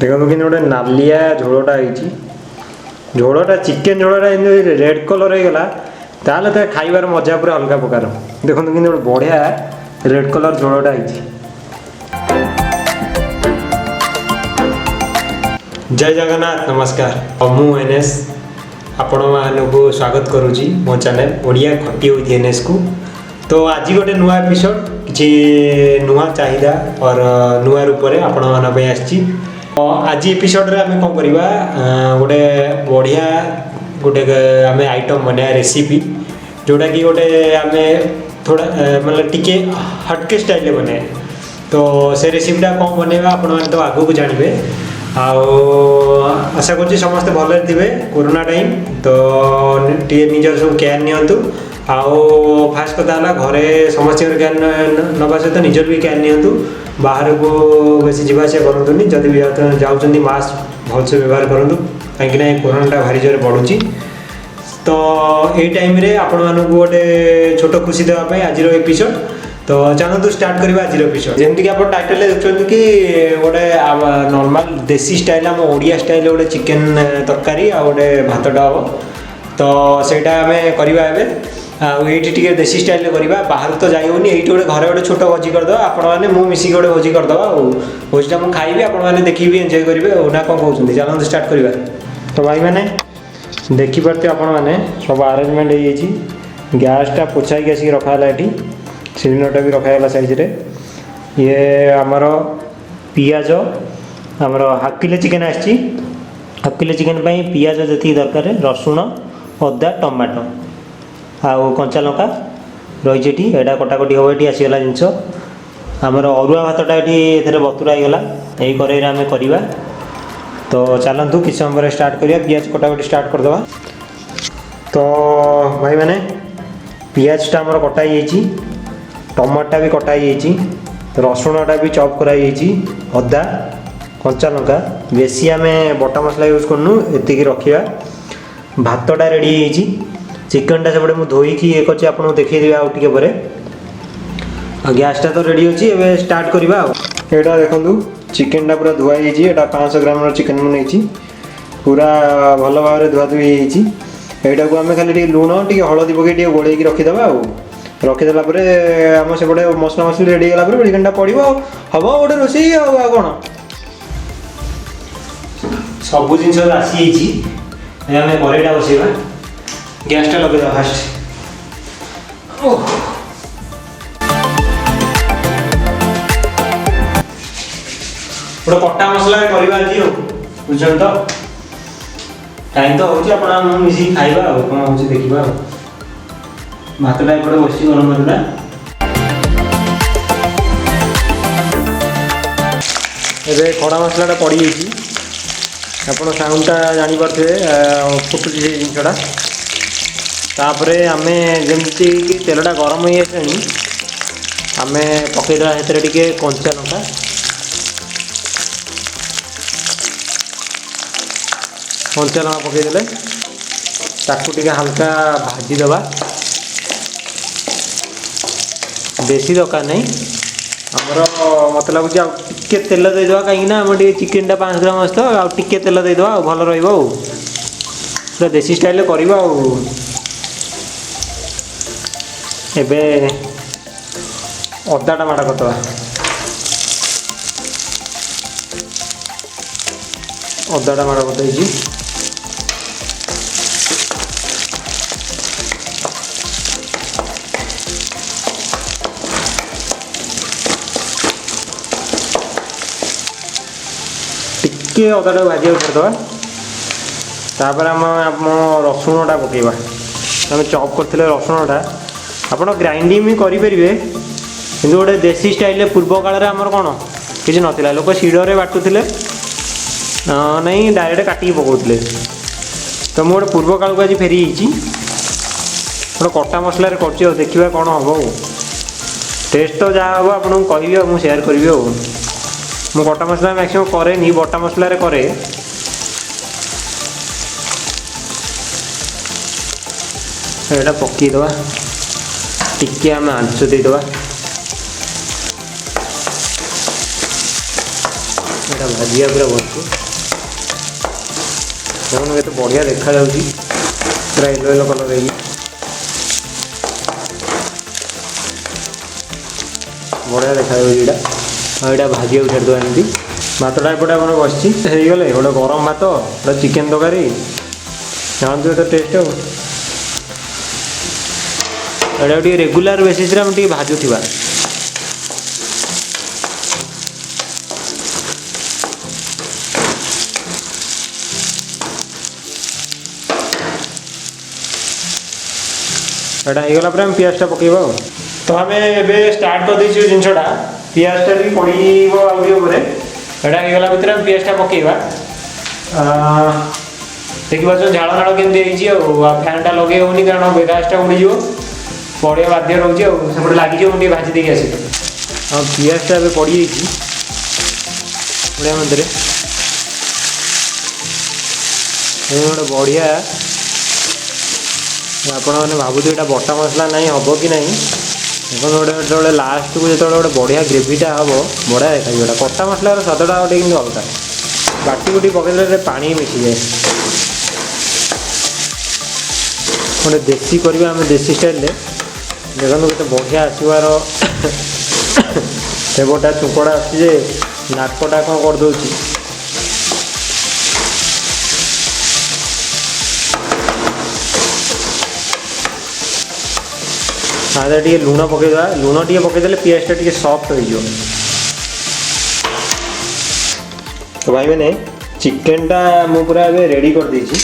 देखो कि गोटे नालिया झोलटा झोलटा चिकेन झोलटा रेड कलर हो गला ताले तो खाइबार मजा पूरा अलग प्रकार। देखो कि गोटे बढ़िया रेड कलर झोलटा जय जगन्नाथ नमस्कार मु एनएस आपण मानक स्वागत करुँची मो चैनल ओडिया खटी होती एनएस को। तो आज गोटे नुआ एपिसोड किसी नुआ चाहिदा और नुआ रूप में आपण मान आज एपिसोड रे आम कौन करवा गोटे बढ़िया गोटे आम आइटम बना रेसिपी जोटा कि गोटे आम थोड़ा मतलब टिके हटके स्टाइल बने। तो से रेसिपीटा कौन बनवा आपण मैंने तो आगू को जानवे। आशा कर समस्ते भले थे कोरोना टाइम तो निजर सब केयर नियंतु। फास्ट कथा घरे समस्त केयर नवा सहित निजर भी केयर नियंतु। बाहर को बेसी जावास करूँ जदि भी जाऊँ मास्क भलसे व्यवहार करूँ कहीं कोरोना भारी जोर बढ़ुची। तो ये टाइम रे आपण मानक गोटे छोट खुशी देवाई आज एपिसोड। तो चलते स्टार्ट करवा आज एपिसोड। जमीक आप टाइटल देखते कि गोटे नॉर्मल देसी स्टाइल आम ओडिया स्टाइल गोटे चिकेन तरकारी आ गोटे भातटा हम। तो सेटा आम करवा ये टी देसी स्टाइल करवा बाहर तो जाइए ये गोटे घर गोटे छोट भोजी करदे आपण मैंने मिसिक गोटे भोजी करदे भोजीटा मुझे खाइबी आपण मैंने देखी भी एंजॉय करेंगे ना कौन कहते चलते स्टार्ट करवा। तो भाई मैंने देखिपे आपण मैंने सब आरेंजमेंट हो गैसटा पोछाई आसिक रखाला ये सिलिंडरटा भी रखाला साइज रे। ये आमर पियाज आमर हाफ किलो चिकेन आसी हाफ किलो चिकेन पियाज जी दरकार रसुण अदा टमाटो आउ कंचा लंका रही एटा कटाकटी हम ये आसीगला जिनस आमर अरुआ भातटा ये बतुरा होगा यही कड़े आम करवा। तो चलतु किसी समय पर स्टार्ट करिया पियाज कटाकटी स्टार्ट करदे। तो भाई मैंने पियाजटा आमर कटाई टमाटा भी कटाई रसुणटा भी चॉप कराई अदा कंचा लंका बेसी आम बटा मसला यूज करनु एतिकी रखा। भातटा रेडी चिकेनटा सेपटे मुझे धोईकी ये कर आपको देखी आउ टे पर गैसटा तो रेडी अच्छी एवं स्टार्ट करवा। यहाँ देखो चिकेनटा पूरा धुआई यहाँ 500 ग्राम चिकेन मुझे पूरा भल भाव धुआ धुई यहाँ को आम खाली लुण टे हलदी पकई गोड़े रखीदे रखीदेला आम सेपटे मसला मसली रेडी होगा चिकेनटा पड़ो हम गोटे रोषे कौन सब जिन आसी आम कड़ईटा बसैवा गैसटा लगे फास्ट। गोटे कटा मसला करवा आज बुझ तो टाइम तो हो मिसिक खाइबा कौन हो देखा भातटा एपटे बस गरम करला। ए खड़ा मसलाटा पड़ी आप साउंडटा जापे फुटुची से जिनटा। तापर आम जमती कि तेलटा गरम हो आसानी आम पकईदा टे कंचा लंका कंचा लंका पकईदे ताकू टे हल्का भाजीदे बेसी दरकार नहीं आमर मत लगुच टे तेल देदेवा कहीं आम चिकेनटा 5 ग्राम आस तो टे तेल देदेवा भल पूरा देसी स्टाइल करवा। एबे अदाटा माड़ा करदे अदाटा माड़ा करदे टिके अदाटा भाजी छाड़दे। तापर आम रसुणटा पकेबा आम चॉप करते रसुणटा आप ग्राइंडिंग भी करेंगे कि गोटे देसी स्टाइल पूर्व काल आमर कौन कि नाला लोक शिड़े बाटुले नहीं डायरेक्ट काटिक पकाउले। तो मुझे पूर्व काल को आज फेरी गोटे कटा मसला कर देखा कौन हम टेस्ट तो जहाँ हम आपको कहि मुझे सेयार करी मु कटा मसला मैक्सिमम करे बटा मसला करे यहाँ पकईदे टिके आम आंच देदेवा ଏଇଟା ଭାଜିବା ପୁରା ଭଲସେ। ଦେଖନ୍ତୁ କେତେ ବଢ଼ିଆ ଦେଖାଯାଉଛି, ପୁରା ୟେଲୋ ୟେଲୋ କଲର୍ ହେଇକି ବଢ଼ିଆ ଦେଖାଯାଉଛି ଏଇଟା। ଆଉ ଏଇଟା ଭାଜିବାକୁ ଛାଡ଼ିଦେବା ଏମିତି। ଭାତଟା ଏପଟେ ଆମର ବସିଛି, ହେଇଗଲେ ଗୋଟେ ଗରମ ଭାତ, ଗୋଟେ ଚିକେନ୍ ତରକାରୀ, ଜାଣନ୍ତୁ ଏତ ଟେଷ୍ଟ। ଆଉ ଏଇଟା ଟିକେ ରେଗୁଲାର ବେସିସ୍ରେ ଆମେ ଟିକେ ଭାଜୁଥିବା। ଏଇଟା ହେଇଗଲା ପରେ ଆମେ ପିଆଜଟା ପକାଇବା। ଆଉ ତ ଆମେ ଏବେ ଷ୍ଟାର୍ଟ କରିଦେଇଛୁ ଜିନିଷଟା, ପିଆଜଟା ବି ପଡ଼ିବ ଆହୁରି ଉପରେ। ଏଇଟା ହେଇଗଲା ଭିତରେ ଆମେ ପିଆଜଟା ପକାଇବା। ଦେଖିପାରୁଛ ଝାଳ ନାଳ କେମିତି ହେଇଛି। ଆଉ ଫ୍ୟାନ୍ଟା ଲଗେଇ ହେଉନି କାରଣ ଗ୍ୟାସ୍ଟା ଉଡ଼ିଯିବ, ପଡ଼ିବା ବାଧ୍ୟ ରହୁଛି। ଆଉ ସେପଟେ ଲାଗିଯିବ, ମୁଁ ଟିକେ ଭାଜି ଦେଇକି ଆସିବି। ଆଉ ପିଆଜଟା ଏବେ ପଡ଼ିଯାଇଛି ବଢ଼ିଆ ମଧ୍ୟରେ, ଗୋଟେ ବଢ଼ିଆ। ଆପଣମାନେ ଭାବୁଥିବେ ଏଇଟା ବଟା ମସଲା ନାହିଁ, ହେବ କି ନାହିଁ। ଦେଖନ୍ତୁ ଯେତେବେଳେ ଲାଷ୍ଟକୁ ଯେତେବେଳେ ଗୋଟେ ବଢ଼ିଆ ଗ୍ରେଭିଟା ହେବ, ବଢ଼ିଆ ଦେଖାଯିବ। ଏଇଟା କଟା ମସଲାର ସ୍ୱାଦଟା ଗୋଟେ କିନ୍ତୁ ଅଲଗା। ବାଟି ବୁଟି ପକାଇଦେଲେ ପାଣି ମିଶିଯାଏ। ଗୋଟେ ଦେଶୀ କରିବା ଆମେ ଦେଶୀ ଷ୍ଟାଇଲ୍ରେ। ଦେଖନ୍ତୁ କେତେ ବଢ଼ିଆ ଆସିବାର ସେପଟା ଚୁଙ୍କଡ଼ା ଆସୁଛି ଯେ ନାକଟା କ'ଣ କରିଦେଉଛି। ତାହେଲେ ଟିକେ ଲୁଣ ପକାଇଦେବା। ଲୁଣ ଟିକେ ପକାଇଦେଲେ ପିଆଜଟା ଟିକେ ସଫ୍ଟ ହୋଇଯିବ। ତ ଭାଇମାନେ ଚିକେନ୍ଟା ମୁଁ ପୁରା ଏବେ ରେଡ଼ି କରିଦେଇଛି।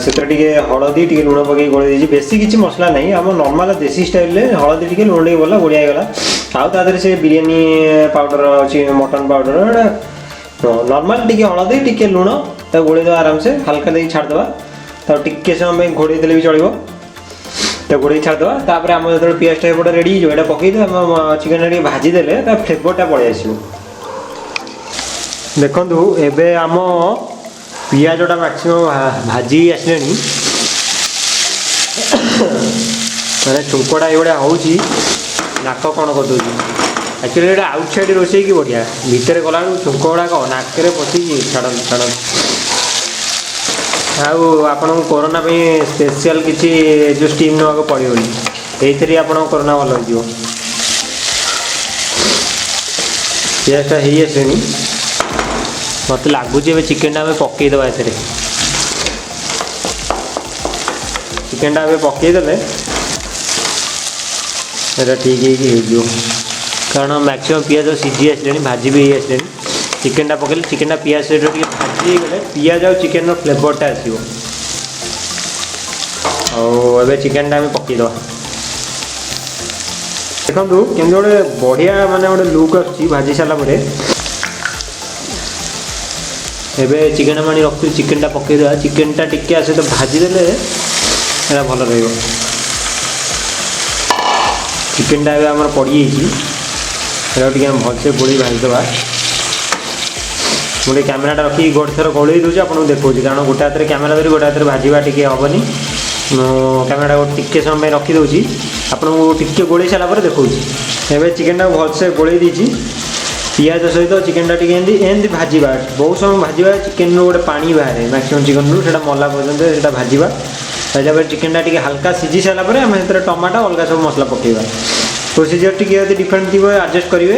ସେଥିରେ ଟିକେ ହଳଦୀ ଟିକେ ଲୁଣ ପକାଇକି ଗୋଳେଇ ଦେଇଛି। ବେଶୀ କିଛି ମସଲା ନାହିଁ, ଆମ ନର୍ମାଲ ଦେଶୀ ଷ୍ଟାଇଲ୍ରେ ହଳଦୀ ଟିକେ ଲୁଣ ଟିକେ ଗଲା ବଢ଼ିଆ ହେଇଗଲା। ଆଉ ତା ଦେହରେ ସେ ବିରିୟାନୀ ପାଉଡ଼ର ଅଛି, ମଟନ୍ ପାଉଡ଼ର, ଏଇଟା ନର୍ମାଲ ଟିକେ ହଳଦୀ ଟିକେ ଲୁଣ ତାକୁ ଗୋଳେଇ ଦେବା ଆରାମସେ, ହାଲକା ଦେଇକି ଛାଡ଼ିଦେବା। ତାକୁ ଟିକେ ସମୟ ପାଇଁ ଘୋଡ଼େଇ ଦେଲେ ବି ଚଳିବ। ତାକୁ ଘୋଡ଼େଇ ଛାଡ଼ିଦେବା। ତାପରେ ଆମର ଯେତେବେଳେ ପିଆଜଟା ଏପଟେ ରେଡ଼ି ହେଇଯିବ, ଏଇଟା ପକାଇଦେବା। ଆମ ଚିକେନ୍ଟା ଟିକେ ଭାଜିଦେଲେ ତା ଫ୍ଲେଭରଟା ପଳେଇ ଆସିବ। ଦେଖନ୍ତୁ ଏବେ ଆମ ପିଆଜଟା ମ୍ୟାକ୍ସିମମ୍ ଭାଜି ଆସିଲେଣି। ମାନେ ଛୁଙ୍କଟା ଏଇଭଳିଆ ହେଉଛି, ନାକ କ'ଣ କରିଦେଉଛି। ଆକ୍ଚୁଆଲି ଏଇଟା ଆଉଟ୍ ସାଇଡ଼୍ ରୋଷେଇ କି ବଢ଼ିଆ, ଭିତରେ ଗଲାବେଳକୁ ଛୁଙ୍କ ଗୁଡ଼ାକ ନାକରେ ପଶିକି ଛାଡ଼ନ୍ତୁ ଛାଡ଼ନ୍ତୁ। ଆଉ ଆପଣଙ୍କୁ କରୋନା ପାଇଁ ସ୍ପେଶିଆଲ୍ କିଛି ଯେଉଁ ଷ୍ଟିମ୍ ନେବାକୁ ପଡ଼ିବନି, ଏଇଥିରେ ଆପଣଙ୍କ କରୋନା ଭଲ ହେଇଯିବ। ପିଆଜଟା ହେଇ ଆସିଲେଣି, ମୋତେ ଲାଗୁଛି ଏବେ ଚିକେନ୍ଟା ଆମେ ପକାଇଦେବା। ଏଥିରେ ଚିକେନ୍ଟା ଏବେ ପକାଇଦେଲେ ଏଇଟା ଠିକ୍ ହେଇକି ହେଇଯିବ। କାରଣ ମ୍ୟାକ୍ସିମମ୍ ପିଆଜ ସିଝି ଆସିଲେଣି, ଭାଜି ବି ହେଇ ଆସିଲେଣି। ଚିକେନ୍ଟା ପକାଇଲେ ଚିକେନ୍ଟା ପିଆଜ ସହିତ ଟିକେ ଭାଜି ହେଇଗଲେ ପିଆଜ ଆଉ ଚିକେନ୍ର ଫ୍ଲେଭରଟା ଆସିବ। ଆଉ ଏବେ ଚିକେନ୍ଟା ଆମେ ପକାଇଦେବା। ଦେଖନ୍ତୁ କେମିତି ଗୋଟେ ବଢ଼ିଆ ମାନେ ଗୋଟେ ଲୁକ୍ ଆସୁଛି ଭାଜି ସାରିଲା ପରେ। ଏବେ ଚିକେନ୍ ପାଣି ରଖୁଛି, ଚିକେନ୍ଟା ପକାଇଦେବା। ଚିକେନ୍ଟା ଟିକେ ସହିତ ଭାଜିଦେଲେ ଏଇଟା ଭଲ ରହିବ। ଚିକେନ୍ଟା ଏବେ ଆମର ପଡ଼ିଯାଇଛି, ଏଇଟା ଟିକେ ଆମେ ଭଲସେ ଗୋଳେଇ ଭାଜିଦେବା। ମୁଁ ଟିକେ କ୍ୟାମେରାଟା ରଖିକି ଗୋଟେ ଥର ଗୋଳେଇ ଦେଉଛି, ଆପଣଙ୍କୁ ଦେଖାଉଛି। କାରଣ ଗୋଟେ ହାତରେ କ୍ୟାମେରା ଧରି ଗୋଟେ ହାତରେ ଭାଜିବା ଟିକେ ହେବନି। ମୁଁ କ୍ୟାମେରାଟା ଟିକେ ସମୟ ପାଇଁ ରଖିଦେଉଛି, ଆପଣଙ୍କୁ ଟିକେ ଗୋଳେଇ ସାରିଲା ପରେ ଦେଖାଉଛି। ଏବେ ଚିକେନ୍ଟାକୁ ଭଲସେ ଗୋଳେଇ ଦେଇଛି। ପିଆଜ ସହିତ ଚିକେନ୍ଟା ଟିକେ ଏମିତି ଭାଜିବା, ବହୁତ ସମୟ ଭାଜିବା। ଚିକେନ୍ରୁ ଗୋଟେ ପାଣି ବାହାରେ ମ୍ୟାକ୍ସିମମ୍ ଚିକେନ୍ରୁ, ସେଇଟା ମଲା ପର୍ଯ୍ୟନ୍ତ ସେଇଟା ଭାଜିବା। ଭାଜିଲା ପରେ ଚିକେନ୍ଟା ଟିକେ ହାଲକା ସିଝି ସାରିଲା ପରେ ଆମେ ସେଥିରେ ଟମାଟୋ ଅଲଗା ସବୁ ମସଲା ପକାଇବା। ପ୍ରୋସିଜିଅର ଟିକେ ଯଦି ଡିଫରେଣ୍ଟ ଥିବ ଆଡ଼ଜଷ୍ଟ କରିବେ,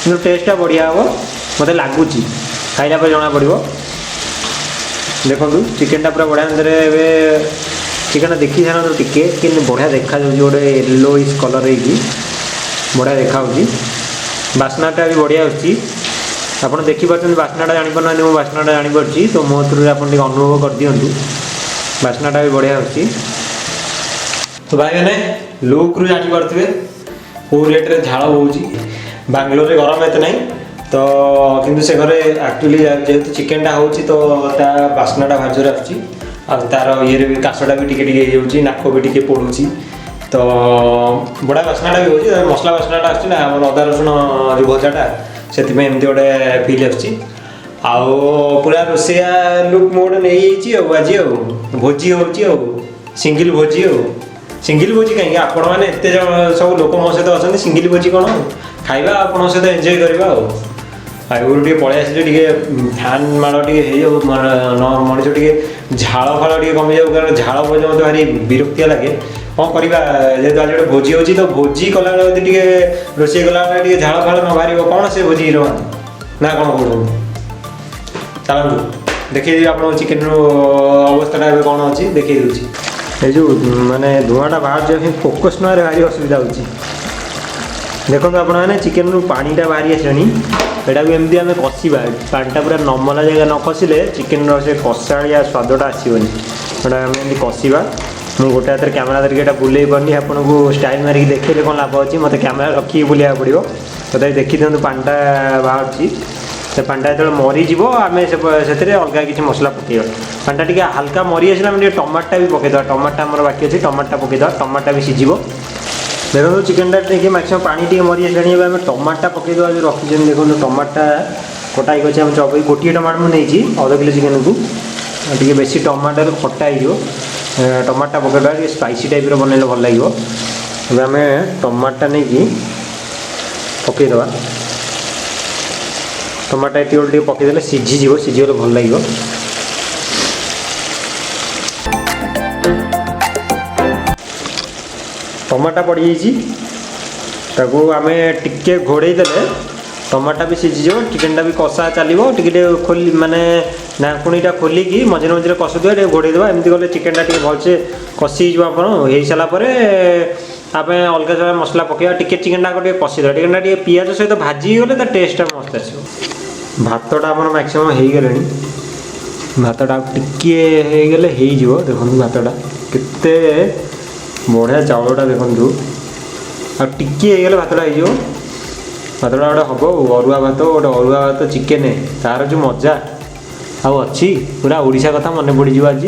କିନ୍ତୁ ଟେଷ୍ଟଟା ବଢ଼ିଆ ହେବ ମୋତେ ଲାଗୁଛି। ଖାଇଲା ପରେ ଜଣାପଡ଼ିବ। ଦେଖନ୍ତୁ ଚିକେନ୍ଟା ପୁରା ବଢ଼ିଆ ଭିତରେ ଏବେ ଚିକେନ୍ଟା ଦେଖି ସାରନ୍ତୁ ଟିକେ କିନ୍ତୁ ବଢ଼ିଆ ଦେଖାଯାଉଛି, ଗୋଟେ ୟେଲୋଇସ୍ କଲର୍ ହେଇକି ବଢ଼ିଆ ଦେଖାହେଉଛି। ବାସ୍ନାଟା ବି ବଢ଼ିଆ ଆସୁଛି। ଆପଣ ଦେଖିପାରୁଛନ୍ତି ବାସ୍ନାଟା ଜାଣିପାରୁନାହାନ୍ତି, ମୁଁ ବାସ୍ନାଟା ଜାଣିପାରୁଛି। ତ ମୋ ଥ୍ରୁରେ ଆପଣ ଟିକେ ଅନୁଭବ କରିଦିଅନ୍ତୁ, ବାସ୍ନାଟା ବି ବଢ଼ିଆ ଆସୁଛି। ତ ଭାଇମାନେ ଲୁକ୍ରୁ ଜାଣିପାରୁଥିବେ କେଉଁ ରେଟ୍ରେ ଝାଳ ବୋହୁଛି। ବାଙ୍ଗଲୋରରେ ଗରମ ଏତେ ନାହିଁ, ତ କିନ୍ତୁ ସେ ଘରେ ଆକ୍ଚୁଆଲି ଯେହେତୁ ଚିକେନ୍ଟା ହେଉଛି ତ ତା ବାସ୍ନାଟା ଭାରି ଜୋରେ ଆସୁଛି। ଆଉ ତା'ର ଇଏରେ ବି କାଶଟା ବି ଟିକେ ଟିକେ ହେଇଯାଉଛି, ନାକ ବି ଟିକେ ପୋଡ଼ୁଛି। ତ ବଢ଼ିଆ ବାସ୍ନାଟା ବି ହେଉଛି, ମସଲା ବାସ୍ନାଟା ଆସୁଛି ନା ଆମର ଅଦା ରସୁଣ ଯେଉଁ ଭଜାଟା, ସେଥିପାଇଁ ଏମିତି ଗୋଟେ ଫିଲ୍ ଆସୁଛି। ଆଉ ପୁରା ରୋଷେଇଆ ଲୁକ୍ ମୁଁ ଗୋଟେ ନେଇଯାଇଛି ଆଉ ଆଜି। ଆଉ ଭୋଜି ହେଉଛି, ଆଉ ସିଙ୍ଗିଲ୍ ଭୋଜି। ଆଉ ସିଙ୍ଗିଲ୍ ଭୋଜି କାହିଁକି, ଆପଣମାନେ ଏତେ ଜଣ ସବୁ ଲୋକ ମୋ ସହିତ ଅଛନ୍ତି, ସିଙ୍ଗିଲ୍ ଭୋଜି କ'ଣ, ଖାଇବା ଆପଣଙ୍କ ସହିତ ଏନ୍ଜୟ କରିବା। ଆଉ आगुरी टे पलि आसे फैन माड़ टे मनीष टे झाड़ फाड़ टे कमी जाऊ कारण झाड़ बजे मत भारी विरक्तिया लगे कौन करवा जेहतु आज गोटे भोजी होची तो भोजी कला टे रोषे कला झाड़ फाड़ न बाहर कौन से भोजी ना कौन कौन चलतु देखिए आप चिकेन अवस्था कौन अच्छी देखिए दूसरी जो माने धुआटा बाहर जाए फोकस नारे भारी असुविधा होची देखो आपने चिकेन रू पानीटा बाहरी आसानी एटा भी एमती आम कषा पानीटा पूरा नमला जगह न कषिले चिकेन से कषाड़िया स्वादटा आसबनी एटा आम एमती कषा मुझे गोटे हाथ कैमेरा धरिकी बुले पानी आपको स्टाइल मारिक देखिए कौन लाभ अच्छी मत कैमेरा रखिए बुलाया पड़ो तथा देखी दिखाँ पानीटा बाहर से पानीटा जो मरीज आम से अलग किसी मसला पकड़ पानीटा टी हल्का मरी आसला टमाटा भी पकईदे टमाटा आम बाकी अच्छे टमाटा पकईदे टमाटा भी सीझ देखो चिकेनटा देखिए मैक्सिमम पानी टी मरी आसानी आम टमाटा पकईदे जो रखी देखो टमाटा कटा ही अच्छे चौबई गोटे टमाटो मुझे अध किलो चिकेन को टी बेसी टमाटर खटा हो टमाटा पकईदा स्पाइसी टाइप बनइले भल लगे आम टमाटा नहीं पकईदे टमाटा ये पकईदे सीझीज सीझीगले भल लगे टमाटा पड़ जाइए आम टिके घोड़े देले टमाटा भी सीझीज चिकेनटा भी कषा चलो टे खोली माने नाकुणीटा खोलिकी मझे मझे कषुआ टे घोड़े देवा एमती गले चिकेनटा टे भलसे कषि आप हो सारापर आम अलग जगह मसला पकड़ा टिके चिकेनटा टे कषिदेवा चिकेनटा टे पियाज सहित भाजी गले टेस्टा मस्त आस भातटा आम मैक्सिमम हो गले भातटा टिके हो देखो भातटा केते बढ़िया चाउलटा देखु आ टिके भातटा हो भातटा गोटे हम अरुआ भात गोटे अरुआ भात चिकेन तार जो मजा आउ अच्छी पूरा ओडिशा कथा मन पड़ आज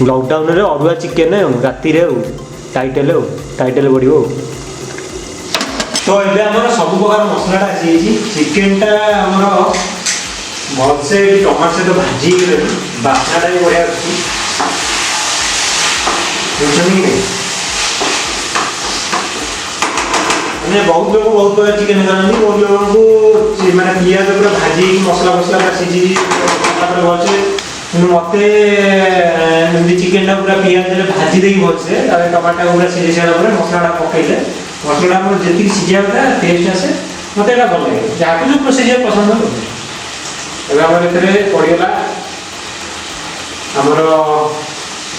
लॉकडाउन रे अरुआ चिकेन राति टाइटल बढ़ो तो ये आम सब प्रकार मसलाटा आसी चिकेनटा आम भलसे टमाटो सहित भाजी बास्नाटा भी बढ़िया अच्छी बहुत लोग बहुत प्रकार चिकेन खाती बहुत लोगों को मैंने पियाज पूरा भाजी मसला मसला पूरा सीझी भलसे मते चिकेन पूरा पियाज भाजी देगी भलसे टमाटा पूरा सीझी सारा मसलाटा पकईले मसलाटा जी सीझा था टेस्ट आसे मत भल लगे जहाँ जो प्रोसीजर पसंद पड़गला आमर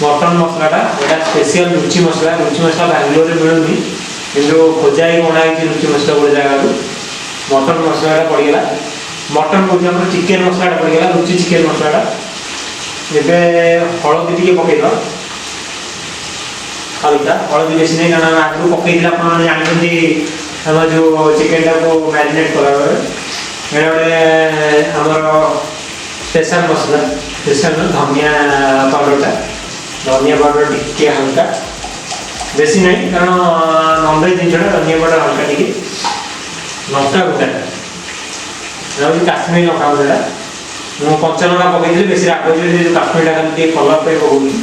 मटन मसलाटा यहाँ स्पेशल रुचि मसला बांगलोर मिलूनी कि खोजा ही बनाई रुचि मसला गोटे जगह मटन मसलाटा पड़गला मटन कौन चिकेन मसलाटा पड़गला रुचि चिकेन मसलाटा ए हलदी टी पकईद हल्का हलदी बेस नहीं कारण आगे पकई आप जानते आम जो चिकेनटा को मैरिनेट कला गोटे आमर स्पेशल मसला स्पेशल धनिया पाउडरटा धनिया पाउडर टिके हल्का बेसी नहीं कारण नॉनवेज जिनसा धनिया पाउडर हल्का टी लंका गुंडा काश्मीरी लंका गुंडा मुझे कंचा लंका पकई बेसी राग जो काश्मीरटा खाली कलर पे पकौनी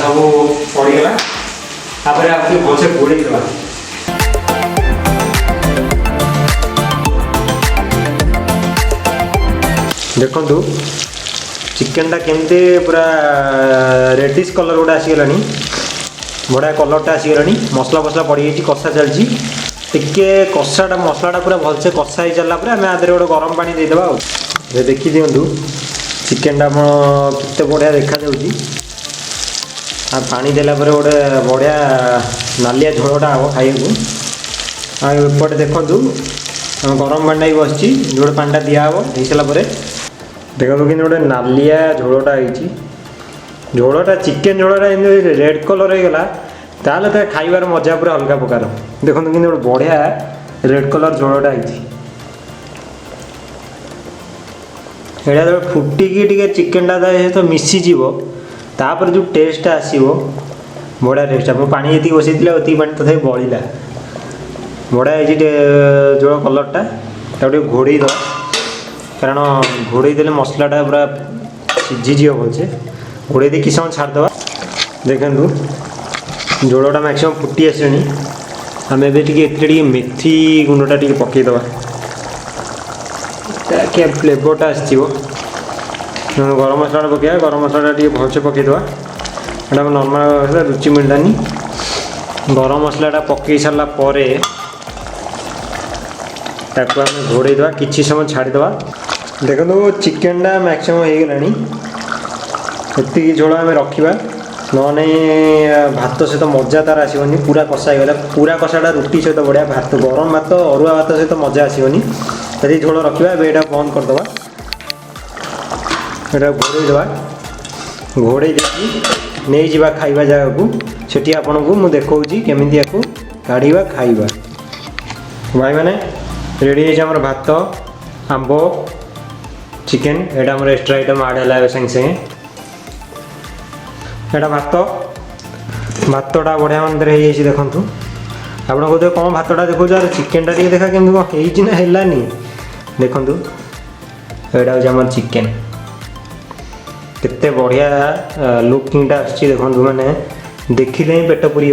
सब पड़गला भलसे घोड़े दवा देखु चिकेनटा केमती पूरा रेडिश कलर गोटे आसीगला बढ़िया कलरटा आसीगला मसला फसला पड़ गई कषा चलती टिके कषाटा मसलाटा पूरा भलसे कषा ही चलला आम आदि गोटे गरम पानी देदेबा देखी दिंतु चिकेनटा केते बढ़िया देखा पानी देला गोटे बढ़िया नालिया झोलटा हम खाइबू एपटे देखु गरम पानी भी बस जो पानीटा दिहब हो सारापर देखो कि गोटे नालिया झोलटा झोलटा चिकेन झोलटा रेड कलर हो गला ताले तो खाइबार मजा पूरा अलग प्रकार देखो कि गोटे बढ़िया रेड कलर झोलटा एटा जो फुटिकी टे चिकेनटा सहित मिसीज तापर जो टेस्ट आसो बढ़िया टेस्ट मुझे पानी जी बसई उतनी पानी तथा बड़ा बढ़िया झोल कलरटा ताको घोड़े दो कारण घोड़े देले मसलाटा पूरा सीझीज भलसे घोड़े दे कि समय छाड़देवा देखु झोलटा मैक्सिमम फुटी आसनी आम ए मेथी गुंडटा टी पकईदे क्या फ्लेवरटा आसो गरम मसला पकड़ा गरम मसला भलसे पकईदे एटा नॉर्मल रुचि मिललानी गरम मसलाटा पकई सारा ताको आम घोड़ेदे किसी समय छाड़ीदे देखो चिकेनटा मैक्सिमम हो गलानी झोल आम रखा नने भात सहित मजा तार आसोनी पूरा कषा होगा पूरा कषाटा रुटी सहित बढ़िया भात गरम भात अरुआ भात सहित मजा आसोनी यदि झोल रखा एटा बंद करदे एटा घोड़ेदे घोड़े नहीं जावा खाइबा जगह को सेठी आपन को मु देखौची केमिति याकू काढ़ीबा खाइबा भाई माने रेडी है हमर भात आंबो चिकेन एटा हमर एक्स्ट्रा आइटम ऐड हला संगे संगे एटा भातटा बढ़िया मंदिर हो जाइए देखु आप कौन भातटा देखो चिकेनटा टी देखा केमती कौन होनी देखु यहाँ हूँ आम चिकेन केते बढ़िया लुकिंगटा देखु मैंने देखिले ही पेट पूरी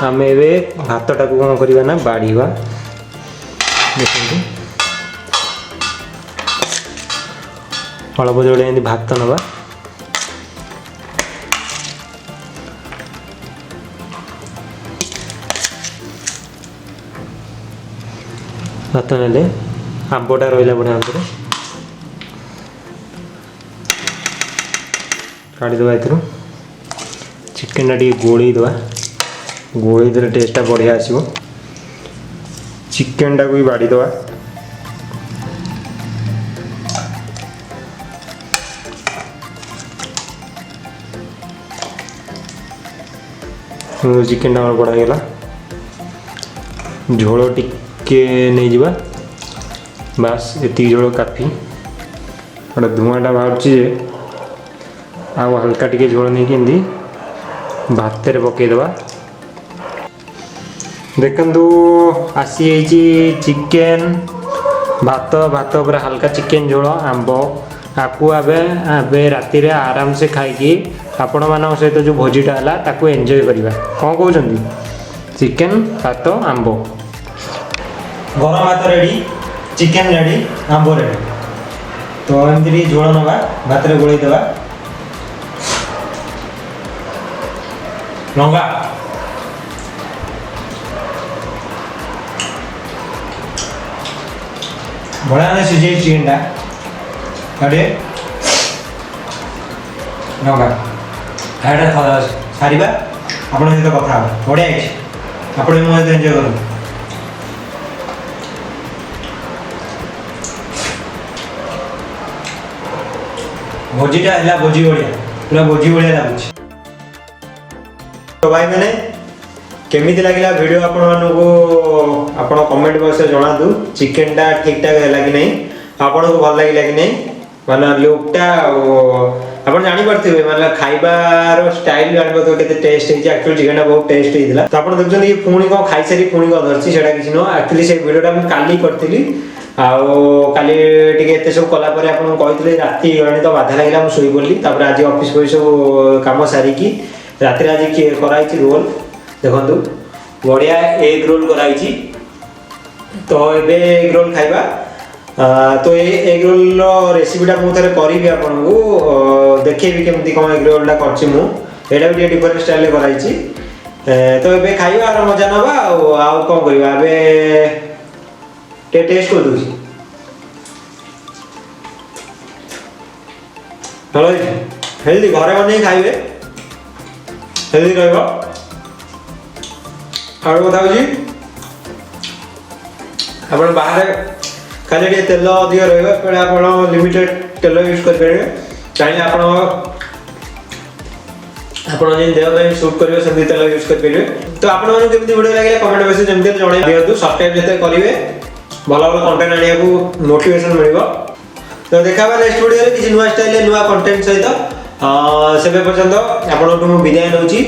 आम ए भातटा को कौन करवा ना बाढ़ा देखो अल्प जोड़े भात नवा भात ने आंबटा रहा बढ़िया अंतर काढ़ीदे चिकेनटा टी गोड़े टेस्टा बढ़िया आसो चिकेनटा को भी बाड़ीदे चिकेनटा बढ़ागला झोल टिके नहीं जावा बास ये झोल काफी गोटे धुआंटा बाहर आउ हल्का टिके झोल नहीं कि भात पकईदे देखु आसी चिकेन भात भात पूरा हल्का चिकेन झोल आंब आपको आबे राति रे आराम से खाई आपण मान सहित जो भोजीटा है ताकू एंजॉय करवा कौन कहते चिकेन भात आंब गरम भात रेडी चिकेन रेडी आंब रेडी तो एमती झोल नवा भात रे गोलई देवा लंगा बढ़िया सीझे चिकेनटा अरे लंगा सारा आप सहित कथा बढ़िया आप एंजॉय कर भोजीटा है भोजी भाया पूरा भोजी भाया लगुच तो भाई मैंने केमिति लगिला वीडियो आपण कमेंट बॉक्स में जणातु चिकेनटा ठीक ठाक है कि नहीं आपण को भल लगिला कि नहीं माने लुकटा आप जानी पार्थिबे माने खाइबार स्टाइल जानि पार्थिबे केते टेस्ट है एक्चुअली चिकेनटा बहुत टेस्ट हेतिला तो आपण देखछन ये पुणी को खाई सारी पुणी को धरछि सेटा किछि न एक्चुअली से वीडियोटा हम काली करथिली काली टिके एते सब कला परे आपन कहितले राती गणी तो बाधा लागला हम सोई बोली तापर आज ऑफिस कोई सब काम सारी की राती आज की कराई छी रोल देखंतु बढ़िया एग रोल कराई छी तो एबे एग रोल खाइबा तो ये एग रोल रेसिपीटा मुझे करी आपन को देखेबी केमती कौन एग रोलटा करछि मु एटा भी डिफरेंट स्टाइल कराई छी तो एबे खाइबा और मजा नबा आ कौन करबा एबे टेस्ट कर दूसरी भल हेल्दी घरे बन खाइबे हेल्दी रहा कथा हूँ बाहर खाली तेल अधिक रहा लिमिटेड तेल यूज करेंगे चाहिए आप देह सुट करेंगे सेमती तेल यूज करेंगे तो आपको वीडियो लगे कमेंट बॉक्स जमी जन दिखाँ सब्सक्राइब जिते करेंगे भल भल कंटेंट आने को मोटिवेशन मिल तो देखा नेक्स्ट वीडियो किसी नुआ स्टाइल नुआ कंटेंट सहित से पर्यंत आपको विदाय नौची।